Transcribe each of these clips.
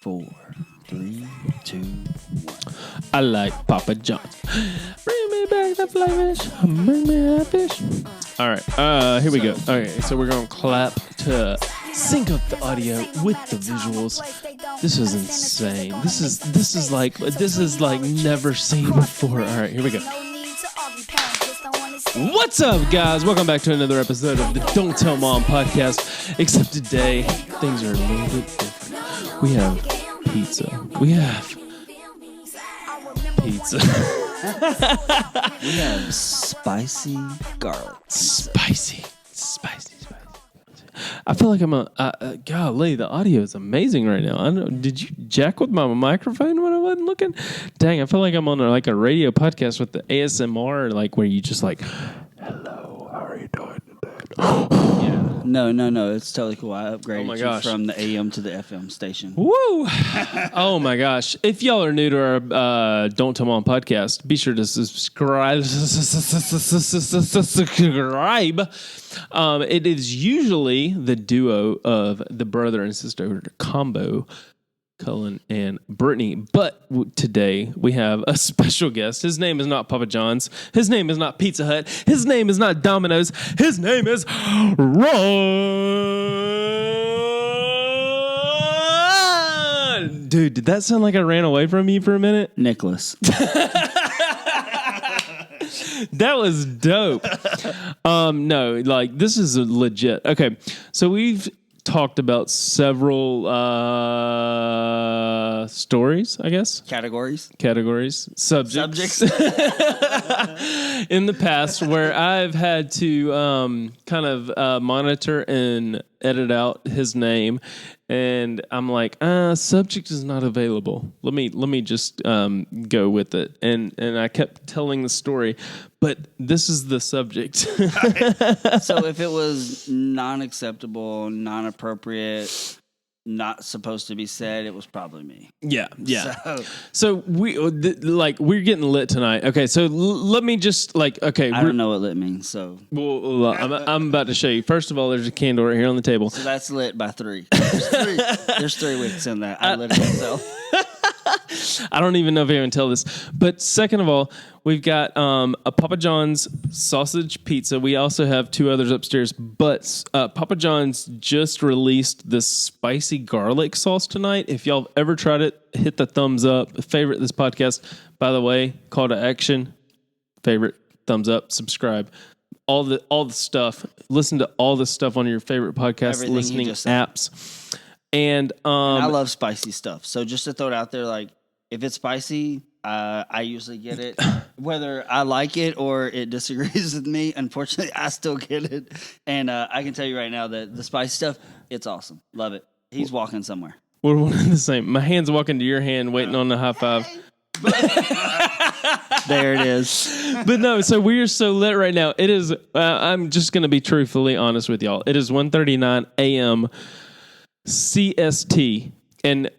4, 3, 2, 1. I like Papa John's. Bring me back the flavors. Bring me that fish. All right. Here we go. Okay, so we're gonna clap to sync up the audio with the visuals. This is insane. This is like never seen before. All right, here we go. What's up, guys? Welcome back to another episode of the Don't Tell Mom podcast. Except today, things are a little bit different. We have pizza. We have spicy garlic. Spicy. I feel like I'm golly, the audio is amazing right now. I know. Did you jack with my microphone when I wasn't looking? Dang, I feel like I'm on a radio podcast with the ASMR, like where you just like, hello, how are you doing today? Yeah. No. It's totally cool. I upgraded you from the AM to the FM station. Woo! Oh my gosh. If y'all are new to our Don't Tell Mom podcast, be sure to subscribe. It is usually the duo of the brother and sister combo, Cullen and Britany. But today we have a special guest. His name is not Papa John's. His name is not Pizza Hut. His name is not Domino's. His name is Ron. Dude, did that sound like I ran away from you for a minute? Nicholas. That was dope. No, this is legit. Okay, so we've talked about several stories, I guess. Categories. Subjects. In the past where I've had to monitor and edit out his name, and I'm like, subject is not available. Let me just go with it. And I kept telling the story, but this is the subject. So if it was non-acceptable, non-appropriate, not supposed to be said, it was probably me. Yeah. So we're getting lit tonight. Okay, so let me just I don't know what lit means. So I'm about to show you. First of all, there's a candle right here on the table. So that's lit by 3. There's 3 wicks in that. I lit it myself. I don't even know if I can tell this. But second of all, we've got a Papa John's sausage pizza. We also have 2 others upstairs. But Papa John's just released this spicy garlic sauce tonight. If y'all have ever tried it, hit the thumbs up. Favorite this podcast. By the way, call to action. Favorite, thumbs up, subscribe. All the stuff. Listen to all the stuff on your favorite podcast listening apps. And I love spicy stuff. So just to throw it out there, if it's spicy, I usually get it. Whether I like it or it disagrees with me, unfortunately, I still get it. And I can tell you right now that the spicy stuff, it's awesome. Love it. He's walking somewhere. We're one and the same. My hand's walking to your hand, waiting on the high five. There it is. But no, so we are so lit right now. It is, I'm just going to be truthfully honest with y'all. It is 1:39 a.m. CST, and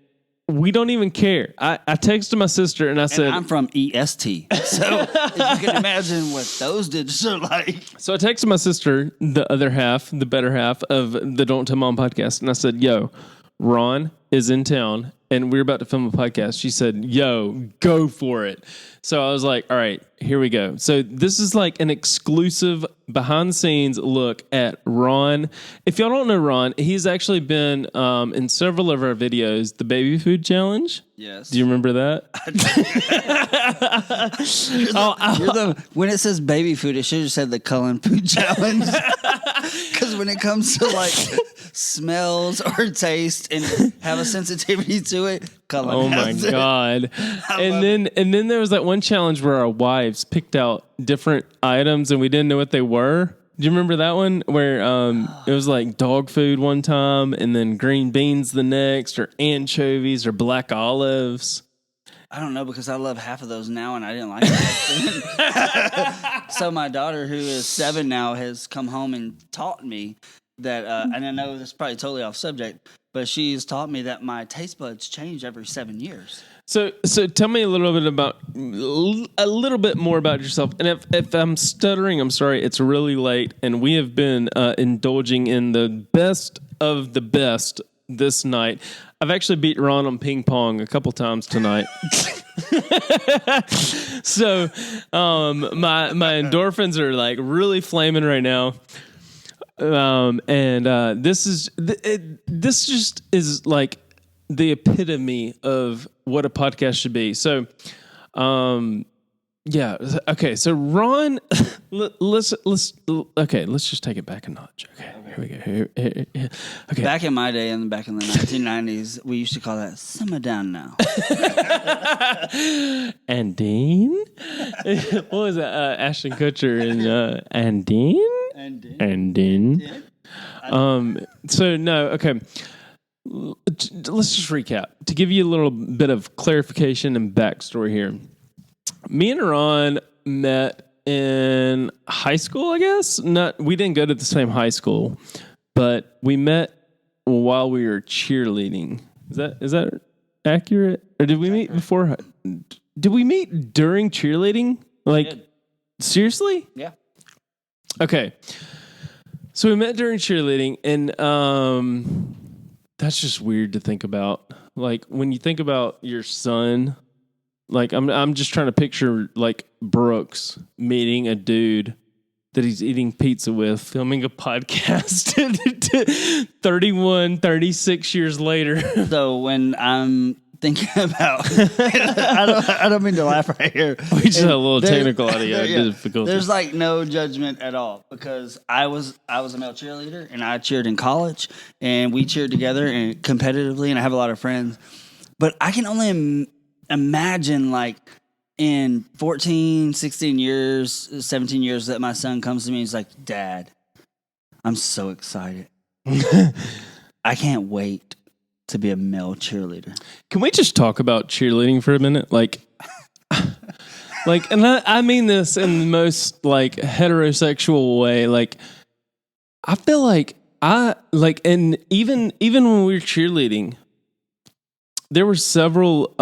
we don't even care. I texted my sister and I said, I'm from EST, so if you can imagine what those digits are like. So I texted my sister, the other half, the better half of the Don't Tell Mom podcast, and I said, yo, Ron is in town and we're about to film a podcast. She said, yo, go for it. So I was like, all right, here we go. So this is like an exclusive behind the scenes look at Ron. If y'all don't know Ron, he's actually been in several of our videos, the baby food challenge. Yes. Do you remember that? When it says baby food, it should have said the Cullen food challenge. Because when it comes to smells or taste and have a sensitivity to it, Cullen. Oh my God. And then there was that one challenge where our wives picked out different items and we didn't know what they were. Do you remember that one where it was like dog food one time and then green beans the next, or anchovies or black olives? I don't know, because I love half of those now and I didn't like it. So my daughter, who is 7 now, has come home and taught me that, and I know this is probably totally off subject, but she's taught me that my taste buds change every 7 years. So tell me a little bit more about yourself. And if I'm stuttering, I'm sorry. It's really late, and we have been indulging in the best of the best this night. I've actually beat Ron on ping pong a couple times tonight. So my endorphins are like really flaming right now. This just is like the epitome of what a podcast should be. So, yeah. Okay. So Ron, let's just take it back a notch. Okay. Here we go. Here. Okay. Back in my day and back in the 1990s, we used to call that simmer down now. And Dean? What was that? Ashton Kutcher and Dean? And Dean. So no, okay. Let's just recap to give you a little bit of clarification and backstory here. Me and Ron met in high school, I guess. We didn't go to the same high school, but we met while we were cheerleading. Is that accurate? Or did we meet before? Did we meet during cheerleading? Like, seriously? Yeah. Okay. So we met during cheerleading, and that's just weird to think about. Like, when you think about your son, like I'm just trying to picture like Brooks meeting a dude that he's eating pizza with, filming a podcast 36 years later. So when I'm thinking about, I don't mean to laugh right here. We just had a little technical audio difficulty. There's like no judgment at all because I was a male cheerleader and I cheered in college and we cheered together and competitively, and I have a lot of friends. But I can only imagine like in 14, 16 years, 17 years that my son comes to me and he's like, Dad, I'm so excited. I can't wait to be a male cheerleader. Can we just talk about cheerleading for a minute? Like, and I mean this in the most like heterosexual way. Like, I feel like and even when we were cheerleading, there were several.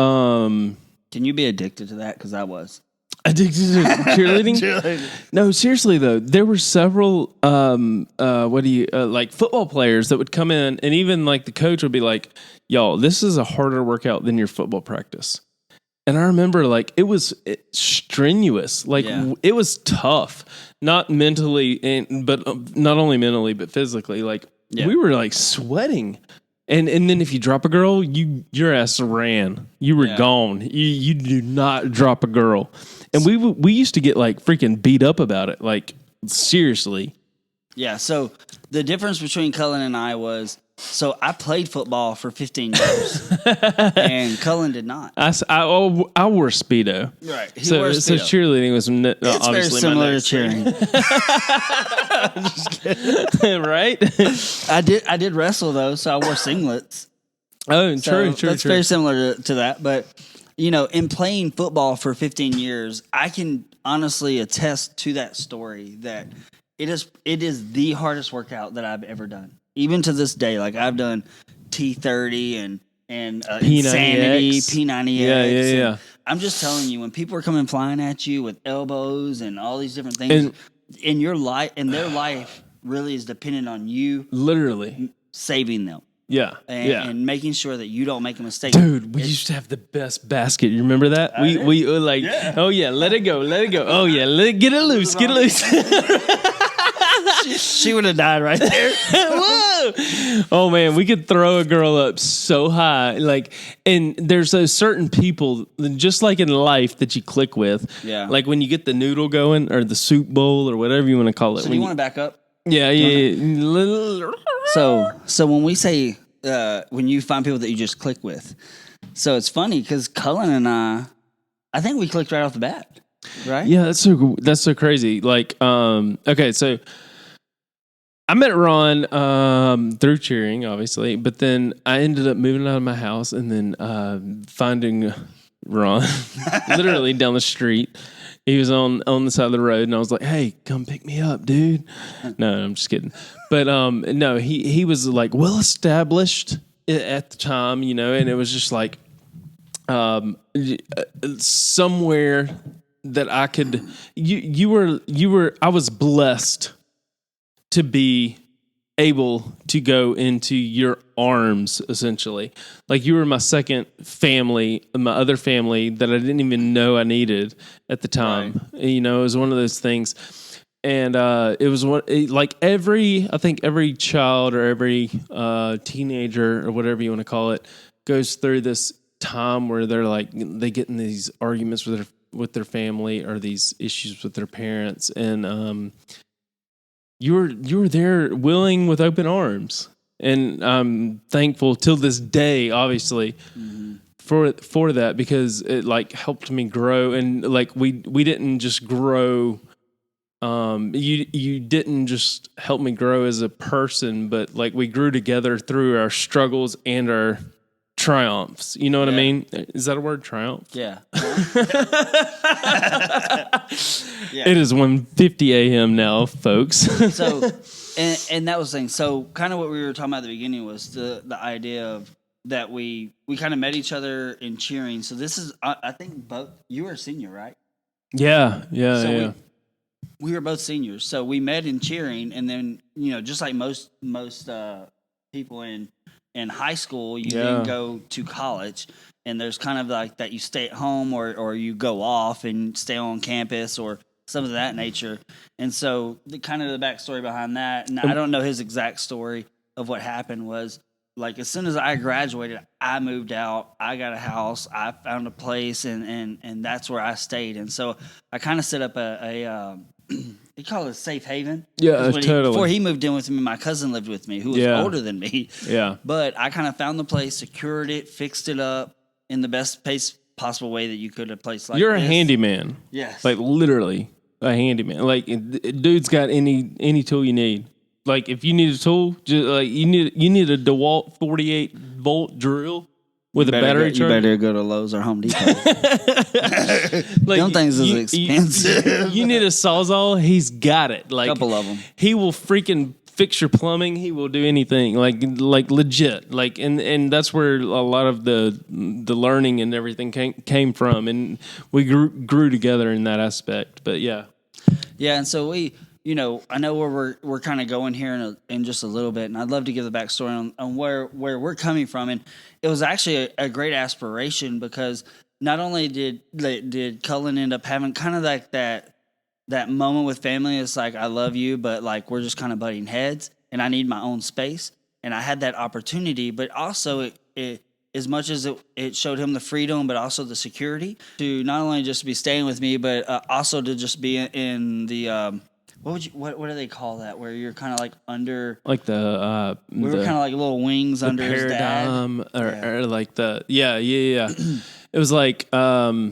Can you be addicted to that? Because I was addicted to cheerleading. No, seriously though, there were several like football players that would come in, and even like the coach would be like, "Y'all, this is a harder workout than your football practice." And I remember like it was strenuous, like it was tough, not mentally, but not only mentally but physically. Like we were like sweating. And then if you drop a girl, your ass ran. You were gone. You do not drop a girl. And we used to get like freaking beat up about it. Like seriously. Yeah. So the difference between Cullen and I was, so I played football for 15 years, and Cullen did not. I wore Speedo. Right. He So wore Speedo. Cheerleading was It's obviously very similar to cheering. Just kidding. Right? I did wrestle though, so I wore singlets. Oh, So true. That's very similar to that. But you know, in playing football for 15 years, I can honestly attest to that story that it is the hardest workout that I've ever done. Even to this day, like I've done T30 and Insanity, P90X. Yeah. I'm just telling you, when people are coming flying at you with elbows and all these different things in your life, and their life really is dependent on you Literally saving them. Yeah. And making sure that you don't make a mistake. Dude, we used to have the best basket. You remember that? We were like, oh yeah, let it go. Oh yeah, get it loose. She would have died right there. Whoa! Oh man, we could throw a girl up so high. Like, and there's those certain people, just like in life, that you click with. Yeah. Like when you get the noodle going or the soup bowl or whatever you want to call it. So do you want to back up? Yeah. So when we say when you find people that you just click with, so it's funny because Cullen and I think we clicked right off the bat, right? Yeah, that's so crazy. Like, okay, so I met Ron through cheering, obviously, but then I ended up moving out of my house and then finding Ron literally down the street. He was on the side of the road, and I was like, "Hey, come pick me up, dude." No, I'm just kidding. But no, he was like well established at the time, you know, and it was just like somewhere that I could. I was blessed to be able to go into your arms, essentially. Like, you were my second family, my other family that I didn't even know I needed at the time. Right. You know, it was one of those things. And it was I think every child or every teenager or whatever you want to call it goes through this time where they get in these arguments with their family or these issues with their parents, and you were there, willing with open arms, and I'm thankful till this day, obviously, for that, because it like helped me grow, and like we didn't just grow. You didn't just help me grow as a person, but like we grew together through our struggles and our triumphs. You know what I mean? Is that a word, triumph? Yeah. It is 1:50 a.m. now, folks. So, and that was the thing. So, kind of what we were talking about at the beginning was the idea of that we kind of met each other in cheering. So this is, I think, both you were a senior, right? Yeah. We were both seniors, so we met in cheering, and then just like most people in high school, you then go to college, and there's kind of like that you stay at home or you go off and stay on campus or some of that nature. And so the backstory behind that, and I don't know his exact story of what happened, was like as soon as I graduated, I moved out, I got a house, I found a place, and that's where I stayed. And so I kind of set up a you call it a safe haven. Yeah, totally. Before he moved in with me, my cousin lived with me, who was older than me. Yeah. But I kind of found the place, secured it, fixed it up in the best possible way that you could. A place like You're a handyman. Yes. Like literally a handyman. Like dude's got any tool you need. Like if you need a tool, just like you need a DeWalt 48-volt drill with a battery charger. You better go to Lowe's or Home Depot. Like, them things is expensive. You need a Sawzall, he's got it. Like, couple of them. He will freaking fix your plumbing. He will do anything. Like legit. Like and that's where a lot of the learning and everything came from, and we grew together in that aspect. But yeah, and so we. I know where we're kind of going here in just a little bit, and I'd love to give the backstory on where we're coming from. And it was actually a great aspiration, because not only did Cullen end up having kind of like that moment with family, it's like, I love you, but like we're just kind of butting heads, and I need my own space. And I had that opportunity, but also it as much as it showed him the freedom, but also the security to not only just be staying with me, but also to just be in the what do they call that? Where you're kind of like under, like we were kind of like little wings under his dad, or like the It was like God,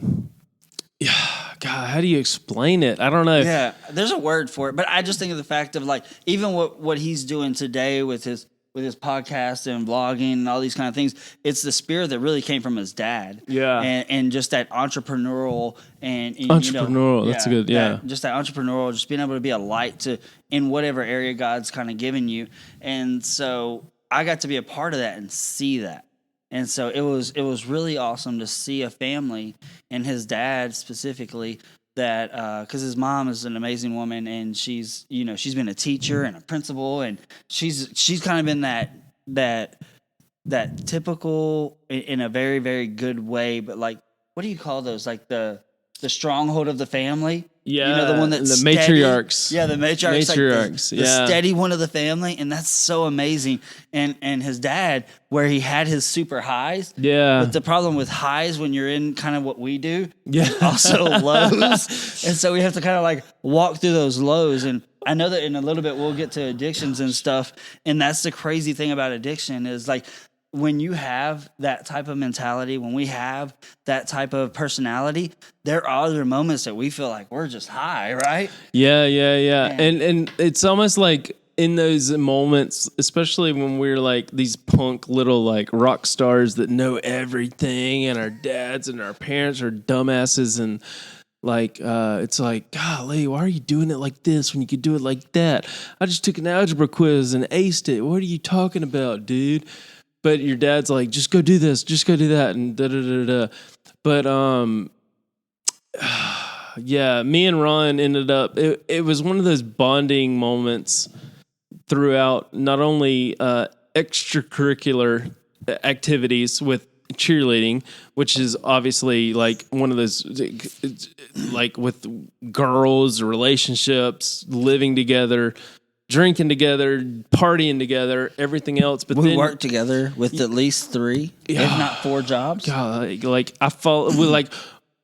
how do you explain it? I don't know. Yeah, there's a word for it, but I just think of the fact of like even what he's doing today with his podcast and vlogging and all these kind of things. It's the spirit that really came from his dad. Yeah, and just that entrepreneurial and entrepreneurial. That's good. Yeah, just that entrepreneurial, just being able to be a light to in whatever area God's kind of given you. And so I got to be a part of that and see that. And so it was really awesome to see a family and his dad specifically. That because his mom is an amazing woman, and she's been a teacher and a principal, and she's kind of been that typical in a very, very good way. But like, what do you call those? Like the stronghold of the family. Yeah, the one that's the matriarchs. Yeah, the matriarchs. Like the steady one of the family, and that's so amazing. And his dad, where he had his super highs. Yeah. But the problem with highs when you're in kind of what we do, yeah, also lows, and so we have to kind of like walk through those lows. And I know that in a little bit we'll get to addictions and stuff. And that's the crazy thing about addiction is like, when you have that type of mentality, when we have that type of personality, there are other moments that we feel like we're just high, right? Yeah. And it's almost like in those moments, especially when we're like these punk little like rock stars that know everything, and our dads and our parents are dumbasses, and like it's like, golly, why are you doing it like this when you could do it like that? I just took an algebra quiz and aced it. What are you talking about, dude? But your dad's like, just go do this, just go do that, and da-da-da-da. But, yeah, me and Ron ended up, it was one of those bonding moments throughout not only extracurricular activities with cheerleading, which is obviously like one of those, like with girls, relationships, living together, drinking together, partying together, everything else. But we then work together with at least 3, if not 4 jobs. God, like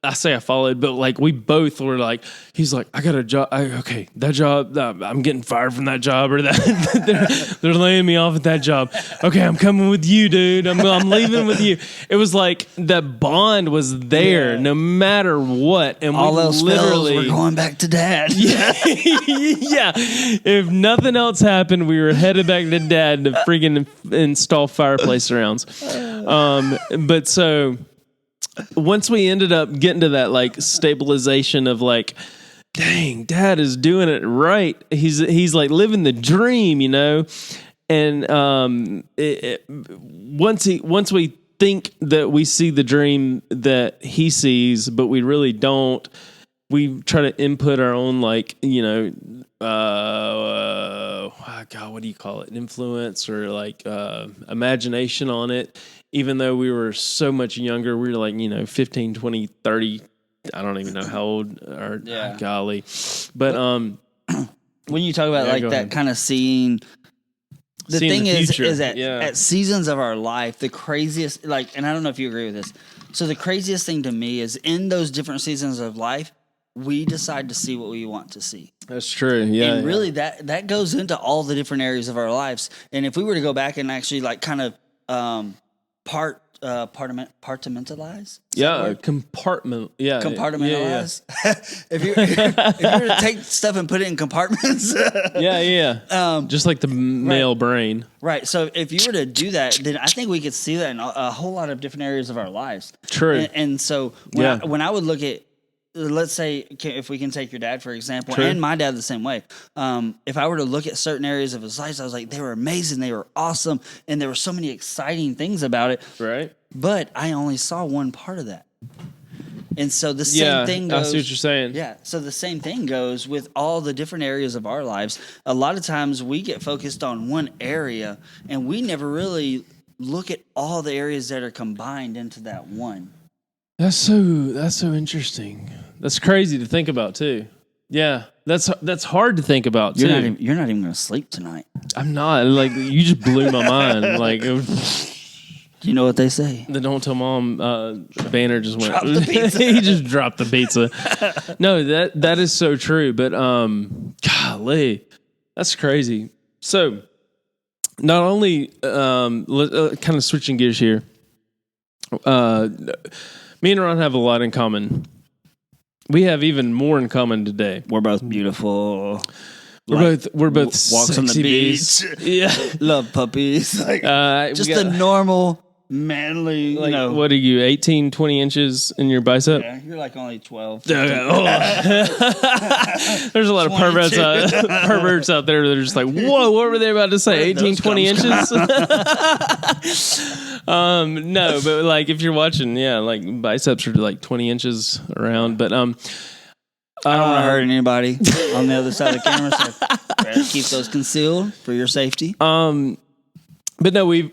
I say I followed, but like we both were like, he's like, I got a job. Okay, that job, I'm getting fired from that job, or that they're laying me off at that job. Okay, I'm coming with you, dude. I'm leaving with you. It was like that bond was there, no matter what, and all we else literally fails, we're going back to Dad. yeah. If nothing else happened, we were headed back to Dad to freaking install fireplace rounds. But so once we ended up getting to that like stabilization of like, dang, Dad is doing it right. He's like living the dream, you know. And once we think that we see the dream that he sees, but we really don't. We try to input our own, like, you know, God, what do you call it? Influence or like imagination on it. Even though we were so much younger, we were like, you know, 15, 20, 30. I don't even know how old. Or golly, but when you talk about like that kind of seeing. The thing is that at seasons of our life, the craziest, like, and I don't know if you agree with this. So the craziest thing to me is in those different seasons of life, we decide to see what we want to see. That's true. Yeah. And really that goes into all the different areas of our lives. And if we were to go back and actually like kind of compartmentalize. Compartment. Yeah. Compartmentalize. If you were to take stuff and put it in compartments. Just like the male brain. Right. So if you were to do that, then I think we could see that in a whole lot of different areas of our lives. True. And so when I would look at, let's say, if we can take your dad, for example, and my dad the same way. If I were to look at certain areas of his life, I was like, they were amazing, they were awesome, and there were so many exciting things about it. Right. But I only saw one part of that. And so the same thing goes. I see what you're saying. Yeah. So the same thing goes with all the different areas of our lives. A lot of times we get focused on one area, and we never really look at all the areas that are combined into that one. That's so interesting. That's crazy to think about too. Yeah, that's hard to think about too. You're not even going to sleep tonight. I'm not. Like, you just blew my mind. Like, you know what they say? The Don't Tell Mom banner just went. Drop the pizza. He just dropped the pizza. No, that is so true. But golly, that's crazy. So, not only kind of switching gears here. Me and Ron have a lot in common. We have even more in common today. We're both beautiful. We're both walks on the beach. Yeah, love puppies. Like just the normal manly. Like, what are you? 18, 20 inches in your bicep? Yeah, you're like only 12. There's a lot of perverts out there that are just like, whoa, what were they about to say? 18, 20 inches? No, but like if you're watching, like biceps are like 20 inches around. But I don't want to hurt anybody on the other side of the camera, so keep those concealed for your safety. But no, we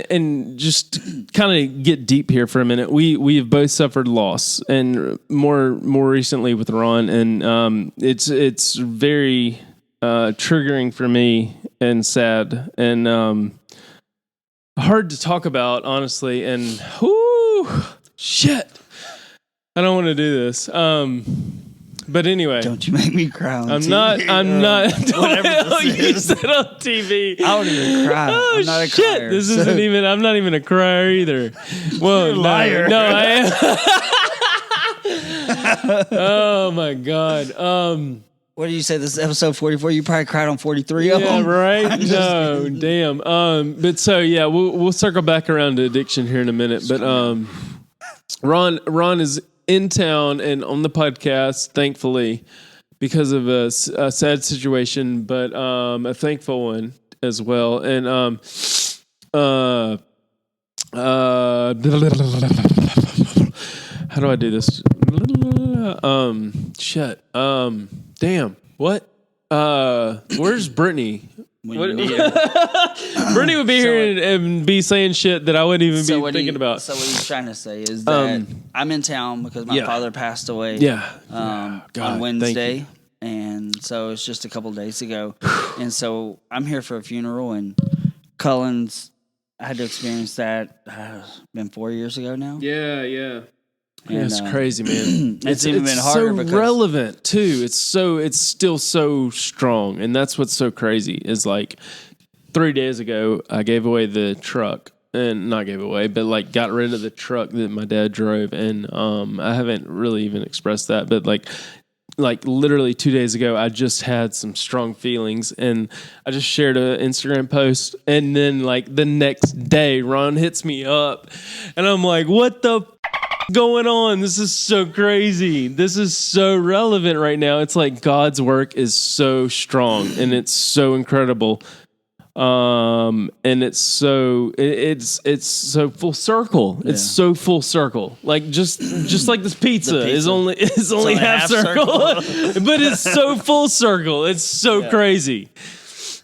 and just kind of get deep here for a minute. We've both suffered loss, and more recently with Ron, and it's very triggering for me and sad and hard to talk about, honestly. And shit, I don't want to do this. But anyway, don't you make me cry on TV. I'm not. Whatever You said on TV. I don't even cry. Oh, I'm not a shit. crier, This isn't even. I'm not even a crier either. Whoa, You're a liar. No, I am. Oh my god. What did you say? This is episode 44. You probably cried on 43 of them. Yeah, right. No, damn. But so yeah, we'll circle back around to addiction here in a minute. But Ron is in town and on the podcast, thankfully, because of a sad situation, but a thankful one as well. And how do I do this? Shit. Damn. What? Where's Britany? when you need her. Brittany would be here and be saying shit that I wouldn't even be thinking about. So what he's trying to say is that I'm in town because my father passed away on Wednesday. And so it's just a couple days ago. And so I'm here for a funeral, and Cullen's, I had to experience that, been 4 years ago now. Yeah. And, it's crazy, man. It's even been harder so because relevant too. It's still so strong, and that's what's so crazy. Is like 3 days ago, I gave away the truck, and not gave away, but like got rid of the truck that my dad drove, and I haven't really even expressed that, but like literally 2 days ago, I just had some strong feelings, and I just shared an Instagram post, and then like the next day, Ron hits me up, and I'm like, "What the going on? This is so crazy. This is so relevant right now." It's like God's work is so strong, and it's so incredible. And it's so full circle. Yeah. It's so full circle. Like just like this pizza is only half circle, but it's so full circle. It's so crazy.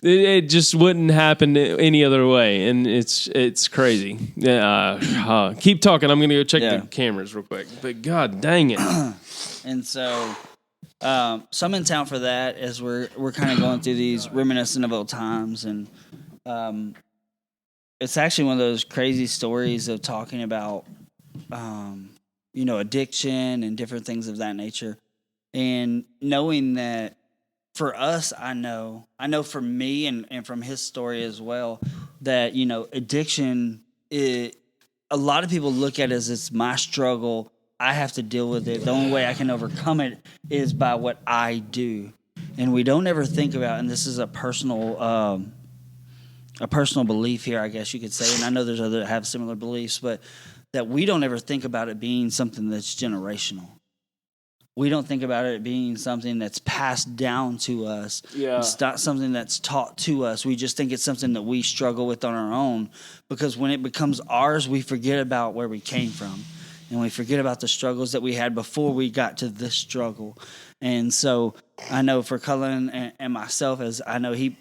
It just wouldn't happen any other way, and it's crazy. Keep talking. I'm gonna go check the cameras real quick. But God dang it! And so I'm in town for that as we're kind of going through these reminiscent of old times, and it's actually one of those crazy stories of talking about addiction and different things of that nature, and knowing that for us, I know for me and from his story as well, that addiction, a lot of people look at it as it's my struggle. I have to deal with it. The only way I can overcome it is by what I do. And we don't ever think about, and this is a personal belief here, I guess you could say, and I know there's others that have similar beliefs, but that we don't ever think about it being something that's generational. We don't think about it being something that's passed down to us. Yeah. It's not something that's taught to us. We just think it's something that we struggle with on our own, because when it becomes ours, we forget about where we came from. And we forget about the struggles that we had before we got to this struggle. And so I know for Cullen and myself, as I know he,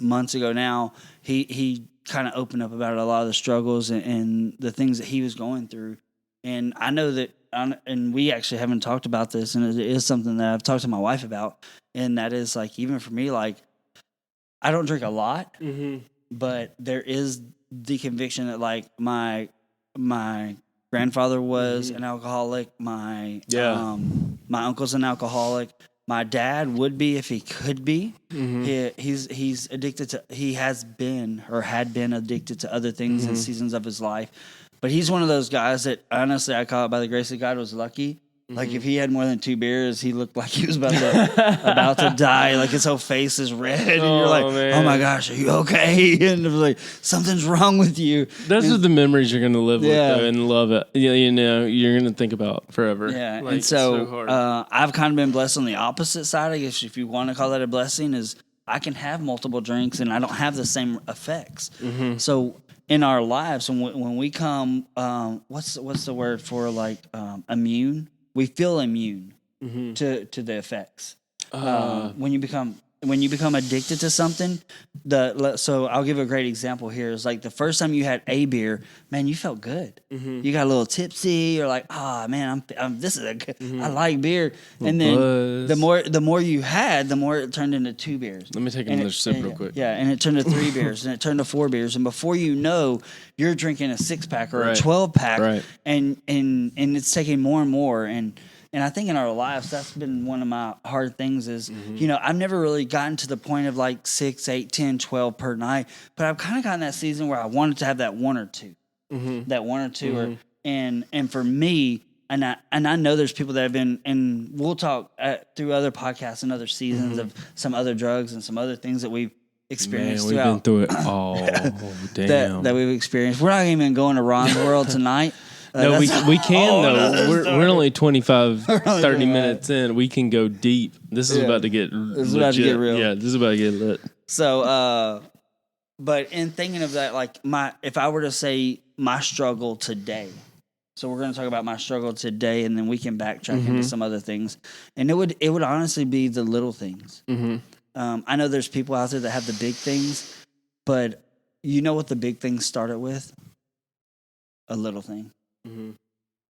months ago now, he kind of opened up about a lot of the struggles and the things that he was going through. And I know that, and we actually haven't talked about this, and it is something that I've talked to my wife about, and that is like, even for me, like, I don't drink a lot, but there is the conviction that like my grandfather was an alcoholic. My uncle's an alcoholic. My dad would be if he could be. He's addicted to. He has been or had been addicted to other things in seasons of his life. But he's one of those guys that, honestly, I call it by the grace of God, was lucky. Like, if he had more than 2 beers, he looked like he was about to die. Like, his whole face is red. And you're like, man. Oh, my gosh, are you okay? And it was like, something's wrong with you. Those are the memories you're going to live with, though, and love it. You're going to think about forever. Yeah, like, and so I've kind of been blessed on the opposite side, I guess, if you want to call that a blessing, is I can have multiple drinks, and I don't have the same effects. So in our lives, when we come, what's the word for, like, immune? We feel immune to the effects. When you become addicted to something, so I'll give a great example here. It's like the first time you had a beer, man, you felt good. You got a little tipsy. You're like, man, this is I like beer. And then the more you had, the more it turned into 2 beers. Let me take another sip real quick. Yeah, and it turned to 3 beers, and it turned to 4 beers, and before you know, you're drinking a 6-pack or a 12-pack, and it's taking more and more. And I think in our lives, that's been one of my hard things is, I've never really gotten to the point of like 6, 8, 10, 12 per night, but I've kind of gotten that season where I wanted to have that 1 or 2, that 1 or 2. And for me, and I know there's people that have been, and we'll talk through other podcasts and other seasons of some other drugs and some other things that we've experienced. Man, we've been through it all. Damn. that we've experienced. We're not even going to Ron's world tonight. No, we can, though. We're only 25, 30 minutes in. We can go deep. This is about to get about to get real. Yeah, this is about to get lit. So, but in thinking of that, like, if I were to say my struggle today, so we're going to talk about my struggle today, and then we can backtrack into some other things. And it would honestly be the little things. I know there's people out there that have the big things, but you know what the big things started with? A little thing. Mm-hmm.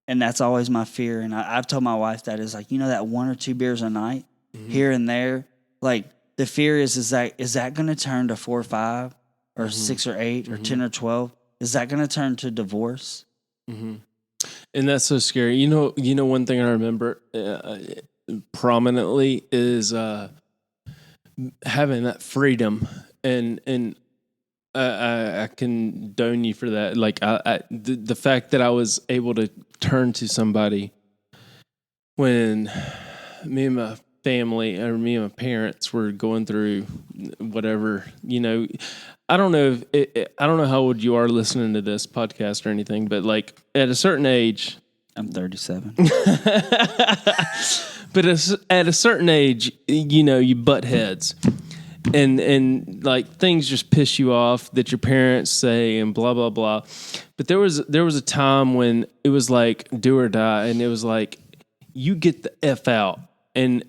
And that's always my fear. And I've told my wife that is like, that 1 or 2 beers a night here and there. Like the fear is that going to turn to 4 or 5 or 6 or 8 or 10 or 12? Is that going to turn to divorce? Mm-hmm. And that's so scary. One thing I remember prominently is having that freedom, and I condone you for that. Like the fact that I was able to turn to somebody when me and my family or me and my parents were going through whatever. I don't know I don't know how old you are listening to this podcast or anything, but like at a certain age, I'm 37. But at a certain age, you butt heads, and like things just piss you off that your parents say and blah blah blah. But there was a time when it was like do or die, and it was like you get the F out, and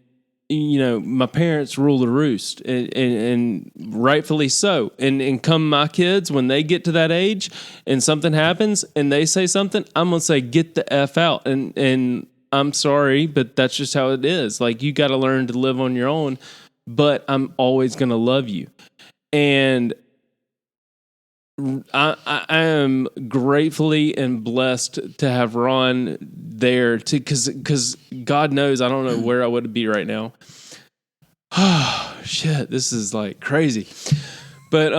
my parents rule the roost, and rightfully so. And come my kids, when they get to that age and something happens and they say something, I'm going to say, get the F out. And I'm sorry, but that's just how it is. Like, you got to learn to live on your own, but I'm always going to love you. And I am gratefully and blessed to have Ron there because God knows I don't know where I would be right now. Oh shit, this is like crazy. But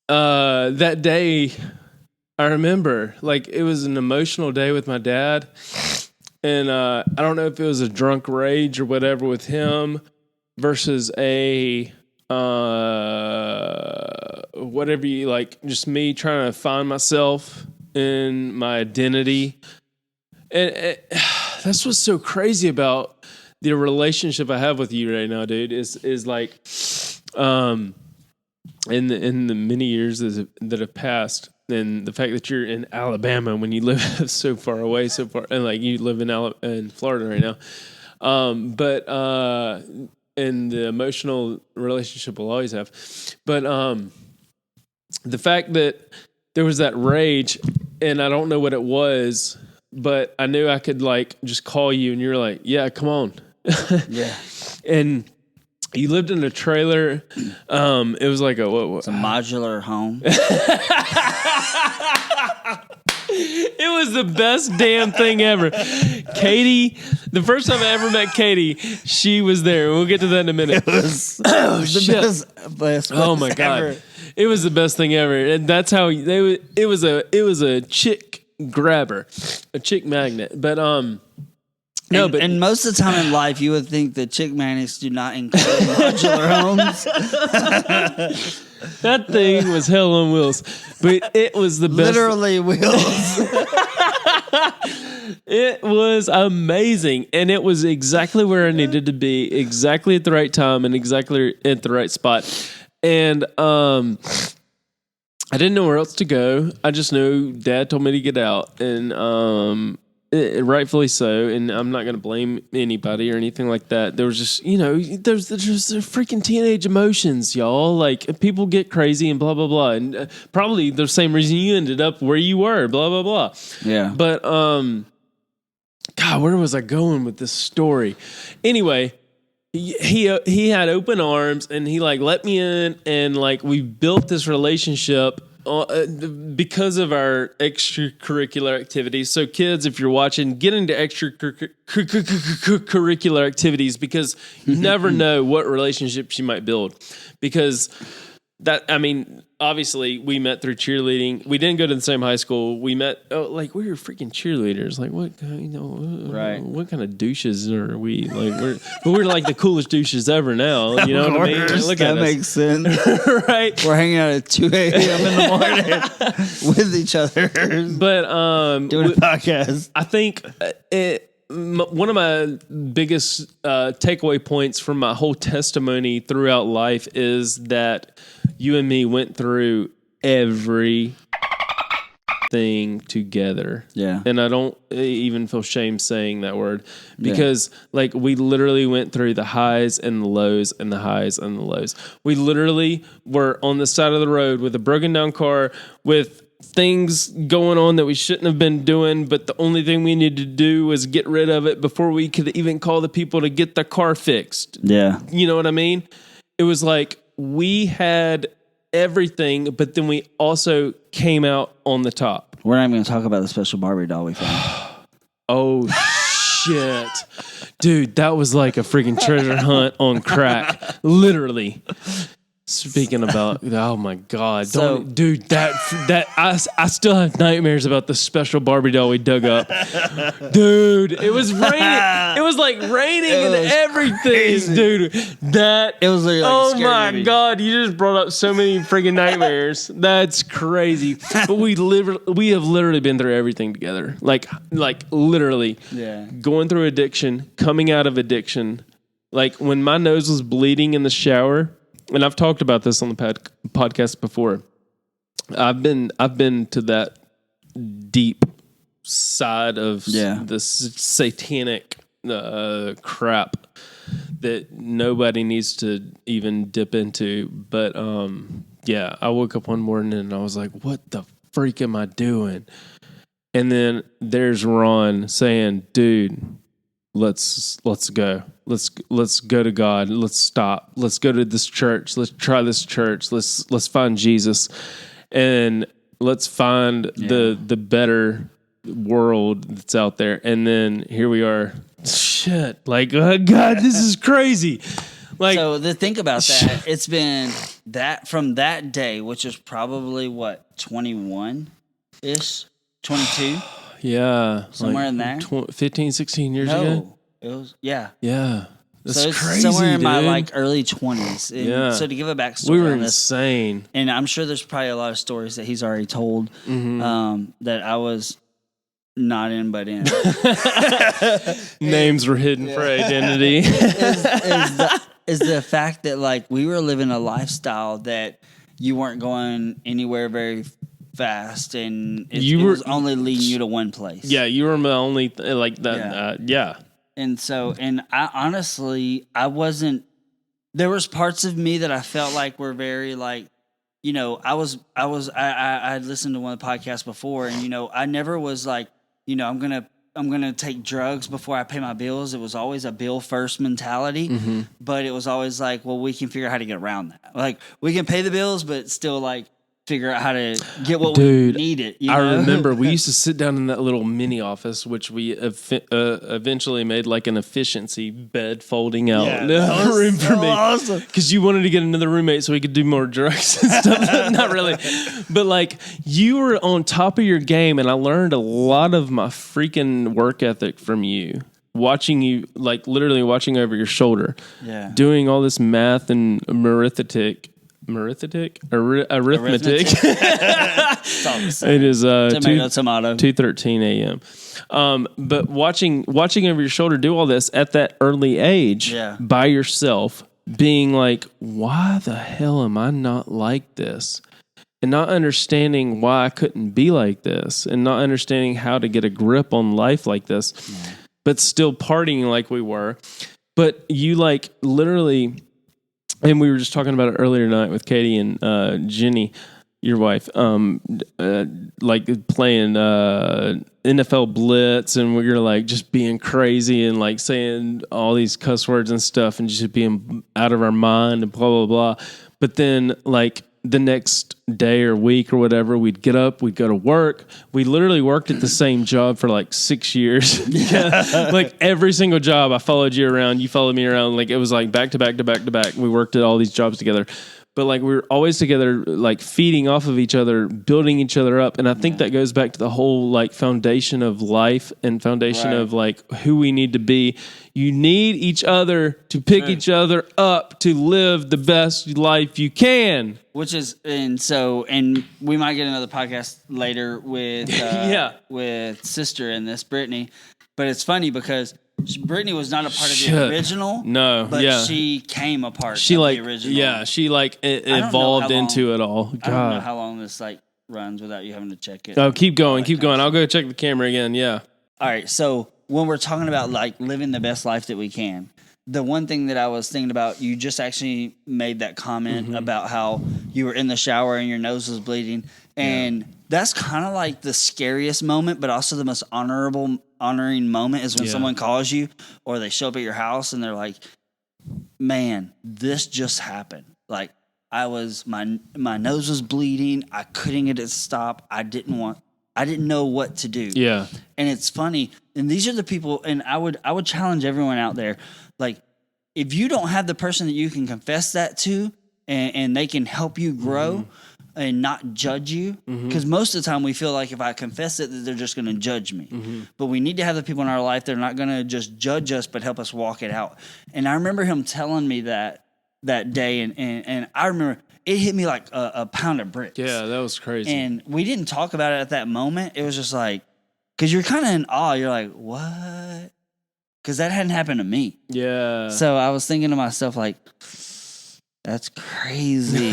that day I remember, like, it was an emotional day with my dad, and I don't know if it was a drunk rage or whatever with him versus a whatever you like, just me trying to find myself in my identity. And that's what's so crazy about the relationship I have with you right now, dude, is like, in the many years that have passed, and the fact that you're in Alabama when you live so far away, and like you live in Florida right now. And the emotional relationship we'll always have. But the fact that there was that rage, and I don't know what it was, but I knew I could like just call you, and you're like, yeah, come on. Yeah. And you lived in a trailer. It was like it's a modular home. It was the best damn thing ever. Katie, the first time I ever met Katie, she was there. We'll get to that in a minute. It was the best oh my God. Ever. It was the best thing ever. And that's how it was a chick grabber, a chick magnet. But and most of the time in life, you would think that chick magnets do not include modular homes. That thing was hell on wheels, but it was the best. Literally wheels. It was amazing, and it was exactly where I needed to be, exactly at the right time, and exactly at the right spot. And I didn't know where else to go. I just knew Dad told me to get out, and rightfully so, and I'm not going to blame anybody or anything like that. There was just, there's freaking teenage emotions, y'all. Like, people get crazy and blah, blah, blah. And probably the same reason you ended up where you were, blah, blah, blah. Yeah. But, God, where was I going with this story? Anyway, he had open arms, and he, like, let me in, and, like, we built this relationship because of our extracurricular activities. So kids, if you're watching, get into extracurricular activities, because you never know what relationships you might build. Because obviously we met through cheerleading. We didn't go to the same high school. We met, we were freaking cheerleaders. Like, what, right? What kind of douches are we? Like, we're like the coolest douches ever now. You know what I mean? Look that at makes sense, right? We're hanging out at 2 a.m. in the morning with each other, but doing a podcast. I think one of my biggest takeaway points from my whole testimony throughout life is that you and me went through everything everything together. Yeah. And I don't even feel shame saying that word because like we literally went through the highs and the lows and the highs and the lows. We literally were on the side of the road with a broken down car with things going on that we shouldn't have been doing, but the only thing we needed to do was get rid of it before we could even call the people to get the car fixed. Yeah. You know what I mean? It was like we had everything, but then we also came out on the top. We're not even going to talk about the special Barbie doll we found. Oh, shit. Dude, that was like a freaking treasure hunt on crack. Literally. Speaking about, oh my God, dude, that I still have nightmares about the special Barbie doll we dug up, dude. It was raining. It was like raining and everything, crazy. Dude. It was like oh my movie. God, you just brought up so many freaking nightmares. That's crazy. But we have literally been through everything together, like literally, going through addiction, coming out of addiction, like when my nose was bleeding in the shower. And I've talked about this on the podcast before. I've been to that deep side of the satanic crap that nobody needs to even dip into. But I woke up one morning and I was like, "What the freak am I doing?" And then there's Ron saying, "Dude, let's go. Let's go to God. Let's stop. Let's go to this church. Let's try this church. Let's find Jesus, and let's find the better world that's out there." And then here we are. Shit, like oh God, this is crazy. Like so, to think about that, it's been that from that day, which is probably what 21-ish, 22. Yeah. Somewhere like in there. 15, 16 years ago? It was, yeah. Yeah. That's so it's crazy, somewhere in dude. my like early 20s. And yeah. So to give a backstory we were on this, insane. And I'm sure there's probably a lot of stories that he's already told that I was not in but in. Names were hidden for identity. is the fact that like we were living a lifestyle that you weren't going anywhere very fast, and it was only leading you to one place. Yeah, you were the only like that. Yeah. And so, and I honestly, I wasn't. There was parts of me that I felt like were very like, you know, I had listened to one of the podcasts before, and you know, I never was like, you know, I'm gonna take drugs before I pay my bills. It was always a bill first mentality, but it was always like, well, we can figure out how to get around that. Like we can pay the bills, but still like figure out how to get what we needed. I remember we used to sit down in that little mini office, which we eventually made like an efficiency bed folding out room for me. Awesome. Because you wanted to get another roommate so we could do more drugs and stuff. Not really. But like you were on top of your game, and I learned a lot of my freaking work ethic from you. Watching you, like literally watching over your shoulder. Yeah. Doing all this math and arithmetic. It is tomato 2:13 a.m. But watching over your shoulder do all this at that early age by yourself, being like, why the hell am I not like this? And not understanding why I couldn't be like this, and not understanding how to get a grip on life like this, but still partying like we were. But you like literally. And we were just talking about it earlier tonight with Katie and Jenny, your wife, like playing NFL Blitz, and we were like just being crazy and like saying all these cuss words and stuff and just being out of our mind and blah, blah, blah. But then like the next day or week or whatever, we'd get up, we'd go to work. We literally worked at the same job for like 6 years. Like every single job, I followed you around, you followed me around. Like it was like back to back to back to back. We worked at all these jobs together. But like we were always together, like feeding off of each other, building each other up. And I think that goes back to the whole like foundation of life and foundation of like who we need to be. You need each other to pick each other up to live the best life you can. Which is, and we might get another podcast later with with sister in this, Britany. But it's funny because Britany was not a part of the original. No, but she came a part of the original. Yeah, she like evolved into it all. God. I don't know how long this like runs without you having to check it. Oh, keep going. I'll go check the camera again. Yeah. All right. So when we're talking about like living the best life that we can, the one thing that I was thinking about, you just actually made that comment about how you were in the shower and your nose was bleeding. And that's kind of like the scariest moment, but also the most honoring moment is when someone calls you or they show up at your house and they're like, man, this just happened. Like my nose was bleeding. I couldn't get it to stop. I didn't know what to do. Yeah. And it's funny. And these are the people, and I would challenge everyone out there. Like, if you don't have the person that you can confess that to and they can help you grow and not judge you, because most of the time we feel like if I confess it, that they're just going to judge me. But we need to have the people in our life that are not going to just judge us, but help us walk it out. And I remember him telling me that day, and I remember it hit me like a pound of bricks. Yeah, that was crazy. And we didn't talk about it at that moment. It was just like, because you're kind of in awe. You're like, what? Because that hadn't happened to me. Yeah. So I was thinking to myself, like, that's crazy.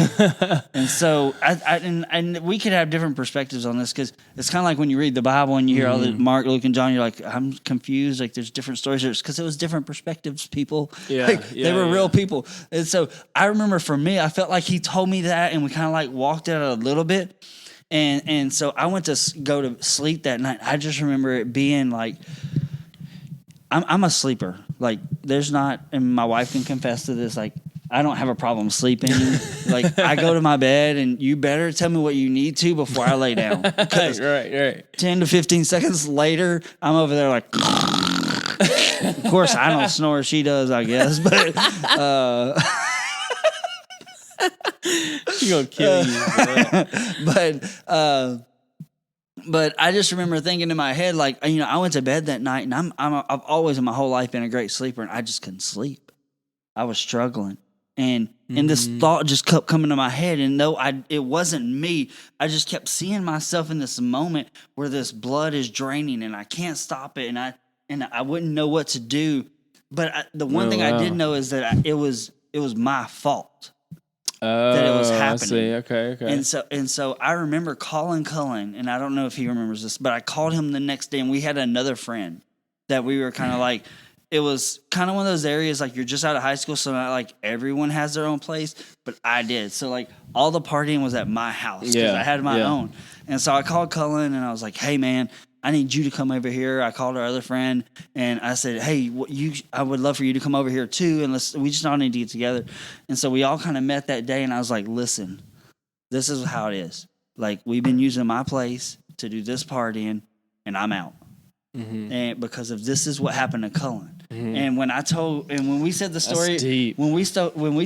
And so and we could have different perspectives on this, because it's kind of like when you read the Bible and you hear all the Mark, Luke, and John, you're like, I'm confused. Like, there's different stories. It's because it was different perspectives, people. Yeah. Like, they were real people. And so I remember for me, I felt like he told me that, and we kind of like walked it out a little bit. And so I went to go to sleep that night. I just remember it being like, I'm a sleeper. Like, there's not, and my wife can confess to this, like, I don't have a problem sleeping. Like, I go to my bed, and you better tell me what you need to before I lay down. Right. 10 to 15 seconds later, I'm over there like, of course, I don't snore. She does, I guess. But She's going to kill you. But I just remember thinking in my head, like, you know, I went to bed that night, and I've always in my whole life been a great sleeper, and I just couldn't sleep. I was struggling, and this thought just kept coming to my head, and though it wasn't me, I just kept seeing myself in this moment where this blood is draining, and I can't stop it, and I wouldn't know what to do. But the one thing I did know is that it was my fault. That it was happening. I see. Okay. And so I remember calling Cullen, and I don't know if he remembers this, but I called him the next day, and we had another friend that we were kind of like, it was kind of one of those areas like you're just out of high school, so not like everyone has their own place, but I did. So like all the partying was at my house because I had my own. And so I called Cullen, and I was like, hey man, I need you to come over here. I called our other friend, and I said, hey, I would love for you to come over here too, and we just all need to get together. And so we all kind of met that day, and I was like, listen, this is how it is. Like, we've been using my place to do this partying, and I'm out. And because of this is what happened to Cullen. And when we said the story, when we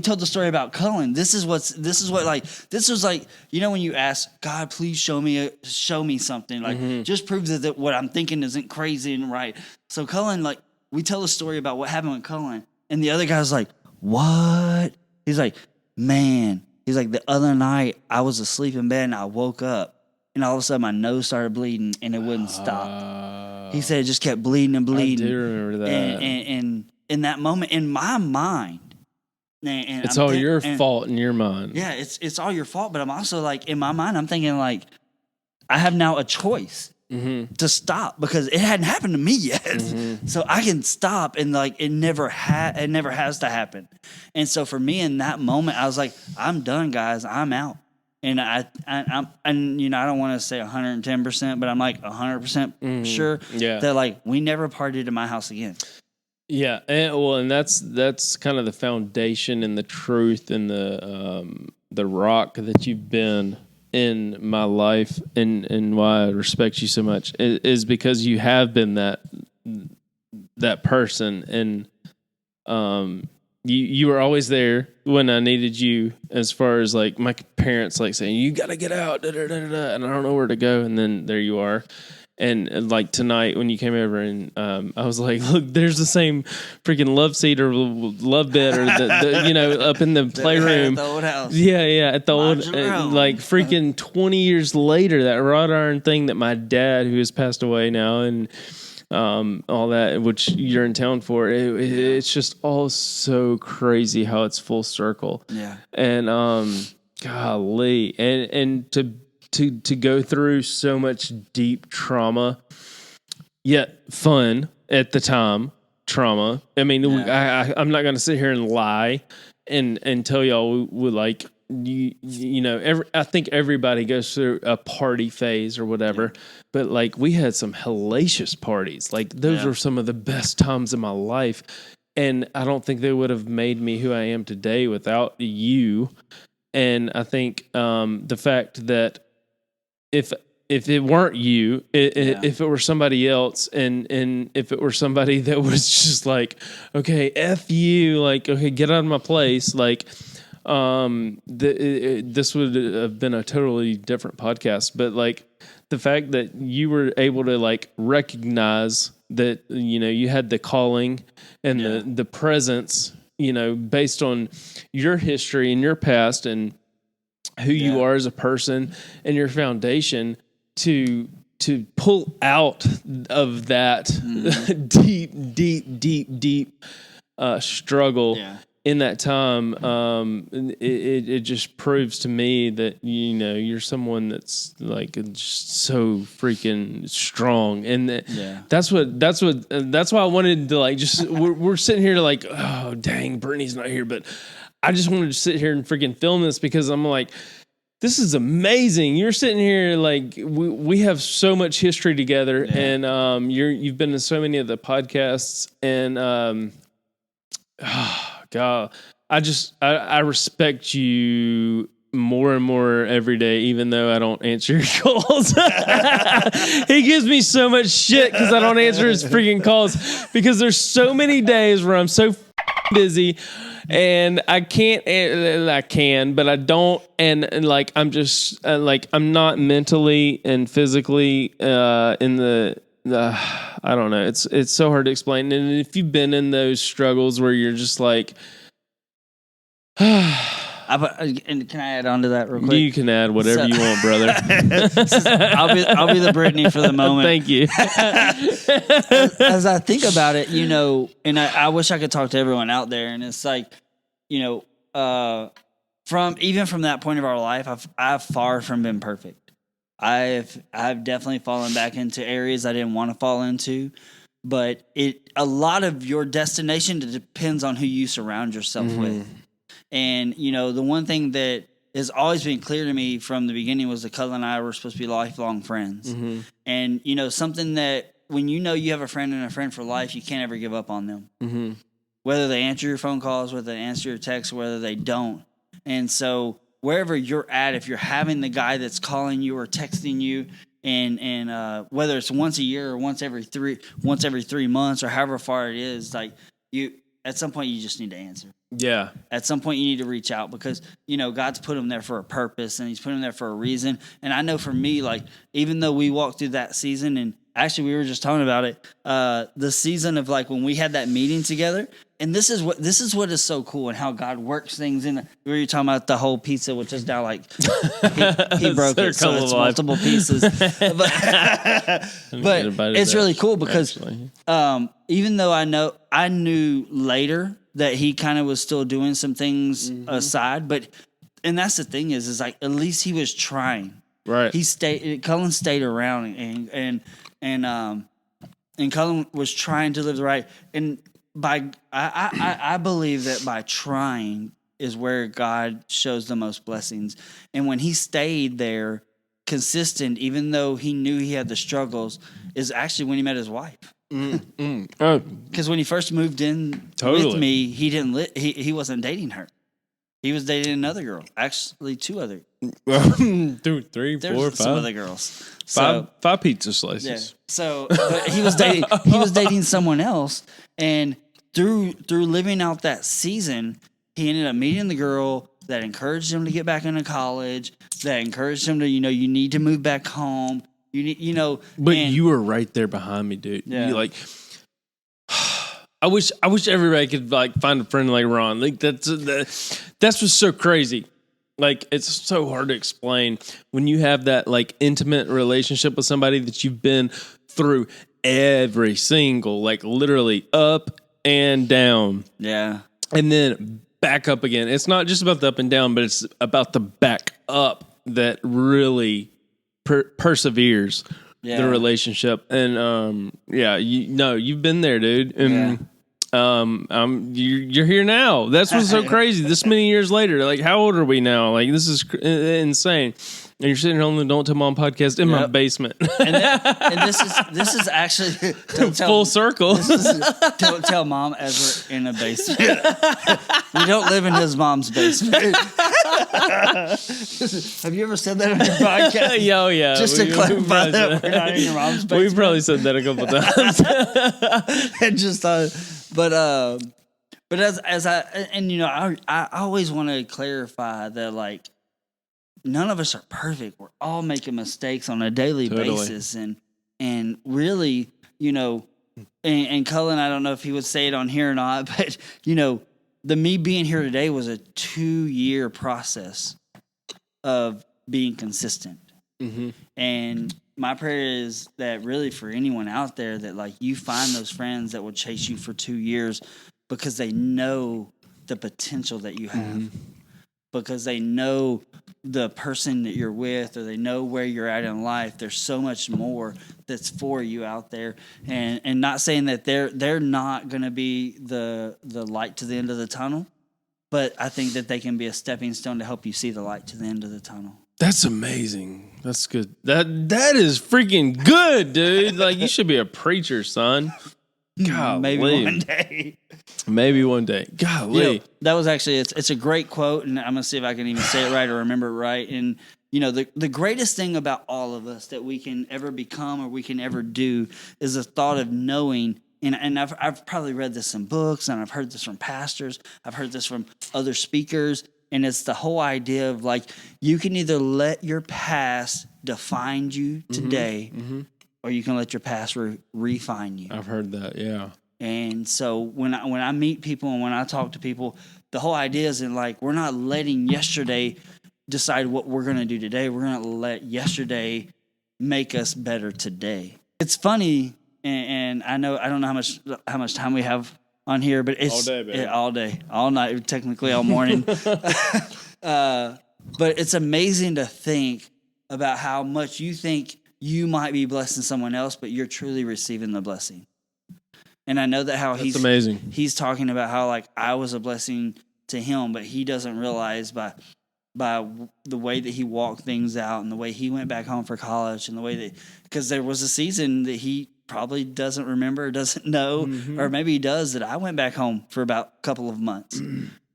told the story about Cullen, this was like, you know, when you ask God, please show me something, like just prove that what I'm thinking isn't crazy and right. So Cullen, like, we tell the story about what happened with Cullen, and the other guy's like, what? He's like, man, the other night I was asleep in bed and I woke up, and all of a sudden my nose started bleeding and it wouldn't stop. He said it just kept bleeding and bleeding. I do remember that. And in that moment, in my mind, and it's all your fault in your mind. Yeah, it's all your fault. But I'm also like, in my mind, I'm thinking like, I have now a choice to stop, because it hadn't happened to me yet. So I can stop, and like it never has to happen. And so for me in that moment, I was like, I'm done, guys. I'm out. And I'm you know, I don't want to say 110%, but I'm like 100% sure that like we never partied in my house again. Yeah, and that's kind of the foundation and the truth and the rock that you've been in my life, and why I respect you so much is because you have been that person, and you were always there when I needed you, as far as like my parents like saying, you got to get out, and I don't know where to go. And then there you are. And like tonight when you came over, and I was like, look, there's the same freaking love seat or love bed or the you know, up in the playroom. At the old house. Yeah. At the old, like freaking 20 years later, that wrought iron thing that my dad, who has passed away now, and all that, which you're in town for, it's just all so crazy how it's full circle. Yeah. And golly, and to to go through so much deep trauma, yet fun at the time trauma. I mean, I'm not going to sit here and lie and tell y'all we like you know. I think everybody goes through a party phase or whatever, but like we had some hellacious parties. Like those were some of the best times of my life, and I don't think they would have made me who I am today without you. And I think the fact that if it weren't you, if it were somebody else, and if it were somebody that was just like, okay, F you, like, okay, get out of my place, like, this would have been a totally different podcast. But like the fact that you were able to like recognize that, you know, you had the calling and the presence, you know, based on your history and your past and who you are as a person and your foundation, to pull out of that deep struggle in that time, it just proves to me that, you know, you're someone that's like just so freaking strong, and that's why I wanted to like just we're sitting here like, oh dang, Britany's not here, but I just wanted to sit here and freaking film this because I'm like, this is amazing. You're sitting here like we have so much history together, and you've been in so many of the podcasts, and God, I respect you more and more every day, even though I don't answer your calls. He gives me so much shit because I don't answer his freaking calls, because there's so many days where I'm so busy. And I can, but I don't. And like, I'm just like, I'm not mentally and physically in the I don't know. It's so hard to explain. And if you've been in those struggles where you're just like, and can I add on to that real quick? You can add whatever you want, brother. I'll be the Britany for the moment. Thank you. As I think about it, you know, and I wish I could talk to everyone out there, and it's like, you know, from that point of our life, I've far from been perfect. I've definitely fallen back into areas I didn't want to fall into, but a lot of your destination depends on who you surround yourself with. And, you know, the one thing that has always been clear to me from the beginning was that Cullen and I were supposed to be lifelong friends. And, you know, something that when you know you have a friend and a friend for life, you can't ever give up on them. Whether they answer your phone calls, whether they answer your texts, whether they don't. And so wherever you're at, if you're having the guy that's calling you or texting you, and whether it's once a year or once every 3 months or however far it is, like at some point you just need to answer. Yeah. At some point you need to reach out, because, you know, God's put him there for a purpose, and he's put him there for a reason. And I know for me, like, even though we walked through that season, and actually we were just talking about it, the season of like when we had that meeting together, and this is what is so cool, and how God works things in. We were talking about the whole pizza, which is now like he broke it, so it's multiple pieces. But it's really cool because even though I knew later that he kind of was still doing some things aside, and that's the thing is like at least he was trying. Right. Cullen stayed around, and Cullen was trying to live the right. And I believe that by trying is where God shows the most blessings. And when he stayed there consistent, even though he knew he had the struggles, is actually when he met his wife. Because when he first moved in with me, he didn't he wasn't dating her. He was dating another girl. Actually, 2 other. 2, 3, 4, 5. Some other girls. Five pizza slices. Yeah. So but he was dating someone else, and through living out that season, he ended up meeting the girl that encouraged him to get back into college, that encouraged him to, you know, you need to move back home. You need, you know. But you were right there behind me, dude. Yeah. You like, I wish everybody could like find a friend like Ron. Like that's what's so crazy. Like it's so hard to explain when you have that like intimate relationship with somebody that you've been through every single, like literally up and down. Yeah. And then back up again. It's not just about the up and down, but it's about the back up that really perseveres Yeah. the relationship. And you've been there, dude. And you're here now. That's what's so crazy. This many years later, like, how old are we now? Like, this is insane. And you're sitting on the Don't Tell Mom podcast in my basement. And this is actually full circle. Don't Tell Mom as we're in a basement. We don't live in his mom's basement. Have you ever said that on your podcast? Yeah. Just to clarify that we're not in your mom's basement. We've probably said that a couple times. And just but as I always want to clarify that, like, none of us are perfect. We're all making mistakes on a daily basis. And really, and Cullen, I don't know if he would say it on here or not, but, the me being here today was a 2-year process of being consistent. Mm-hmm. And my prayer is that really for anyone out there that, like, you find those friends that will chase you for 2 years because they know the potential that you have. Mm-hmm. Because they know the person that you're with, or they know where you're at in life. There's so much more that's for you out there, and not saying that they're not going to be the light to the end of the tunnel, but I think that they can be a stepping stone to help you see the light to the end of the tunnel. That's amazing. That's good. That is freaking good, dude. Like, you should be a preacher, son. God, maybe one day. Maybe one day. Golly. That was actually, it's a great quote, and I'm going to see if I can even say it right or remember it right. And, the greatest thing about all of us that we can ever become or we can ever do is the thought of knowing, and I've probably read this in books, and I've heard this from pastors, I've heard this from other speakers, and it's the whole idea of, like, you can either let your past define you today, or you can let your past refine you. I've heard that, yeah. And so when I meet people and when I talk to people, the whole idea is that, like, we're not letting yesterday decide what we're going to do today. We're going to let yesterday make us better today. It's funny, and I don't know how much time we have on here, but it's all day, baby. All day, all night, technically all morning. But it's amazing to think about how much you think you might be blessing someone else, but you're truly receiving the blessing. And I know that That's amazing. He's talking about how, like, I was a blessing to him, but he doesn't realize by the way that he walked things out and the way he went back home for college and the way that, because there was a season that he probably doesn't remember, doesn't know, or maybe he does, that I went back home for about a couple of months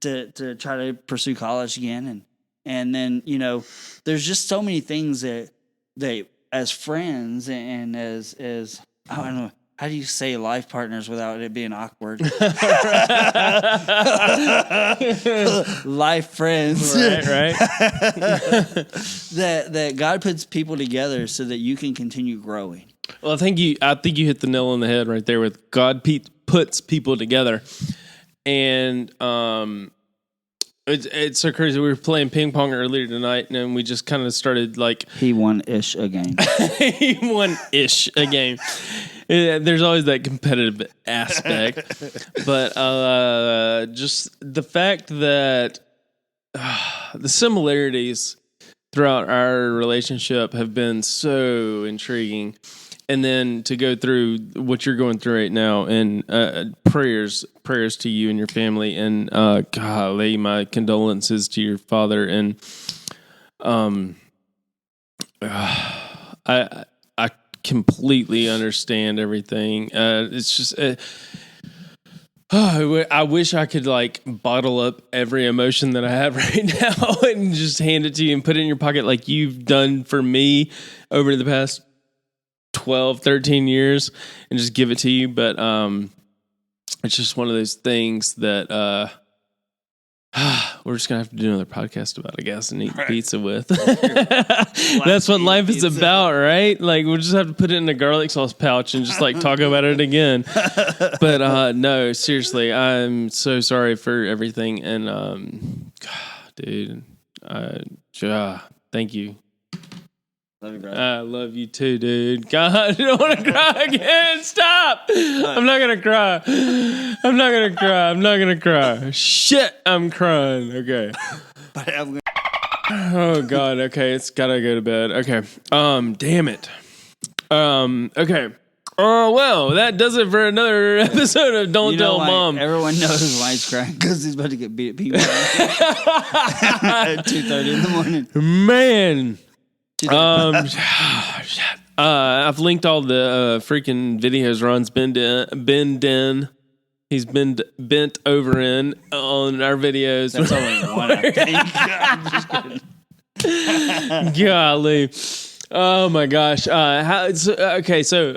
to try to pursue college again. And then, there's just so many things that they, as friends and as I don't know, how do you say life partners without it being awkward? Life friends. Right. that God puts people together so that you can continue growing. Well, I think you hit the nail on the head right there with God puts people together. And it's so crazy. We were playing ping pong earlier tonight, and then we just kind of started, like... He won-ish a game. He won-ish a game. There's always that competitive aspect. But just the fact that the similarities throughout our relationship have been so intriguing. And then to go through what you're going through right now, and prayers to you and your family, and golly, my condolences to your father. And I completely understand everything. It's just, I wish I could, like, bottle up every emotion that I have right now and just hand it to you and put it in your pocket like you've done for me over the past 12, 13 years and just give it to you. But it's just one of those things that we're just going to have to do another podcast about, I guess, and eat pizza with. That's what life is about, right? Like, we'll just have to put it in a garlic sauce pouch and just, like, talk about it again. But no, seriously, I'm so sorry for everything. And, God, dude, thank you. Love you, brother. I love you too, dude. God, I don't want to cry again. Stop. I'm not going to cry. I'm not going to cry. Shit, I'm crying. Okay. But I'm gonna Oh God. Okay, it's gotta go to bed. Okay. Damn it. Okay. Oh well, that does it for another episode of Don't Tell Mom. Everyone knows why he's crying because he's about to get beat at people at 2:30 in the morning. Man. I've linked all the freaking videos Ron's been in. He's been bent over in on our videos. That's only one, I think. I'm just kidding. Golly. Oh my gosh. Okay, so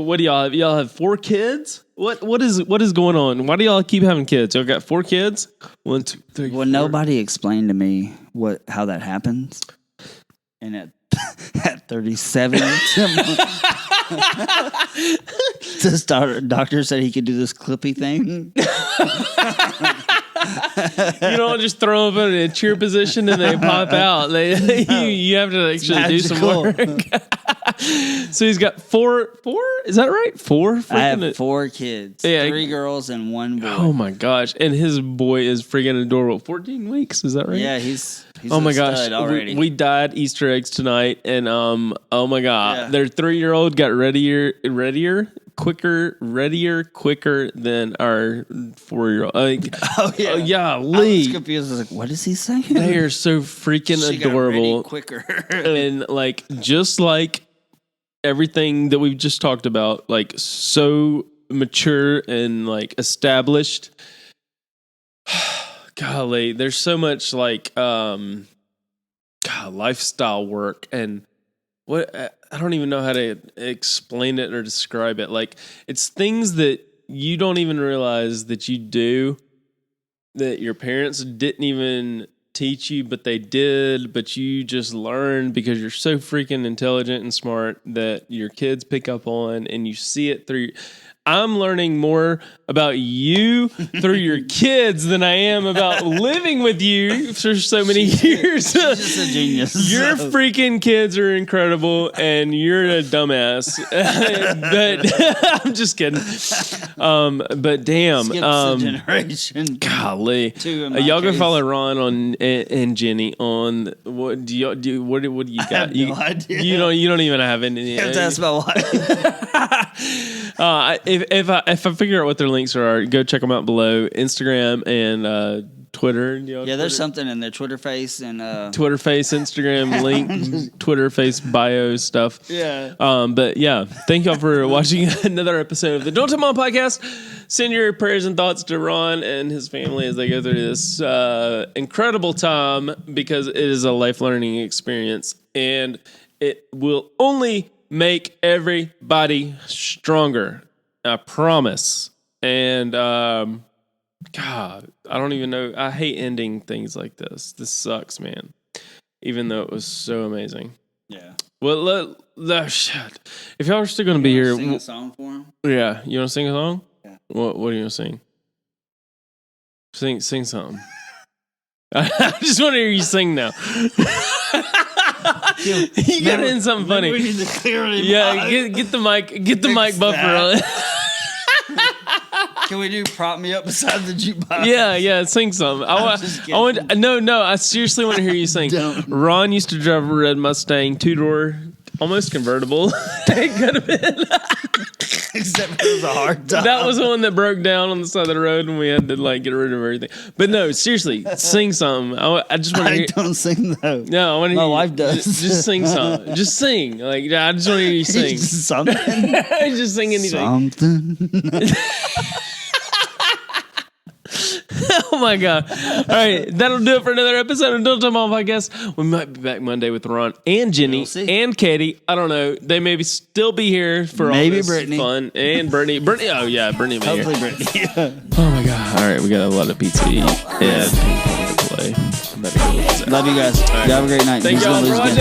what do y'all have? Y'all have 4 kids? What is going on? Why do y'all keep having kids? Y'all got 4 kids? 1, 2, 3. Well, 4. Nobody explained to me how that happens. And at 37, the doctor said he could do this clippy thing. You don't just throw them in a cheer position and they pop out. You have to actually do some work. So he's got 4. Is that right? 4? I have 4 kids. Yeah, 3 girls and 1 boy. Oh my gosh! And his boy is friggin' adorable. 14 weeks, is that right? Yeah, he's oh my gosh! Already. We dyed Easter eggs tonight, and oh my god, their 3-year-old got readier, quicker than our 4-year-old. Yeah, Lee. I was confused. I was like, what is he saying? They are so freaking adorable. Got quicker. And just like everything that we've just talked about, like so mature and like established. Golly, there's so much like lifestyle work and what I don't even know how to explain it or describe it. Like it's things that you don't even realize that you do that your parents didn't even teach you, but they did, but you just learned because you're so freaking intelligent and smart that your kids pick up on and you see it through. I'm learning more about you through your kids than I am about living with you for so many years. She's just a genius. Your freaking kids are incredible, and you're a dumbass. But I'm just kidding. But damn, skips a generation. Golly, y'all go follow Ron and Jenny on what do you do? What do you got? I have no idea. You don't even have any. You have to ask my wife. If I figure out what their links are, go check them out below. Instagram and Twitter. There's something in their Twitter face and Twitter face, Instagram link, Twitter face bio stuff. Yeah. But yeah, thank y'all for watching another episode of the Don't Tell Mom podcast. Send your prayers and thoughts to Ron and his family as they go through this incredible time because it is a life learning experience and it will only make everybody stronger. I promise. And God, I don't even know. I hate ending things like this. This sucks, man. Even though it was so amazing. Yeah. Well, shit. If y'all are still going to be here, sing a song for him. Yeah, you want to sing a song? Yeah. What are you going to sing? Sing something. I just want to hear you sing now. You got in something funny. We need to clearly get the mic buffer on. Can we do prop me up beside the jukebox? Yeah, sing something. I seriously want to hear you sing. Ron used to drive a red Mustang 2-door, almost convertible. It could have been. Except it was a hard time. That was the one that broke down on the side of the road and we had to like get rid of everything. But no, seriously, sing something. I just want to hear. I don't sing though. No, I want to hear. My wife does. Just sing something. Just sing. Like I just want to hear you sing. Something. Just sing anything. Something. Oh my God. All right. That'll do it for another episode of Don't Tell Mom Podcast. We might be back Monday with Ron and Jenny and Katie. I don't know. They may still be here for maybe all this Britany. Fun. And Britany. Oh, yeah. Britany will be Hopefully here. Britany. Oh my God. All right. We got a lot of pizza to eat and play. Love you guys. Right. You have a great night. Thank y'all for watching.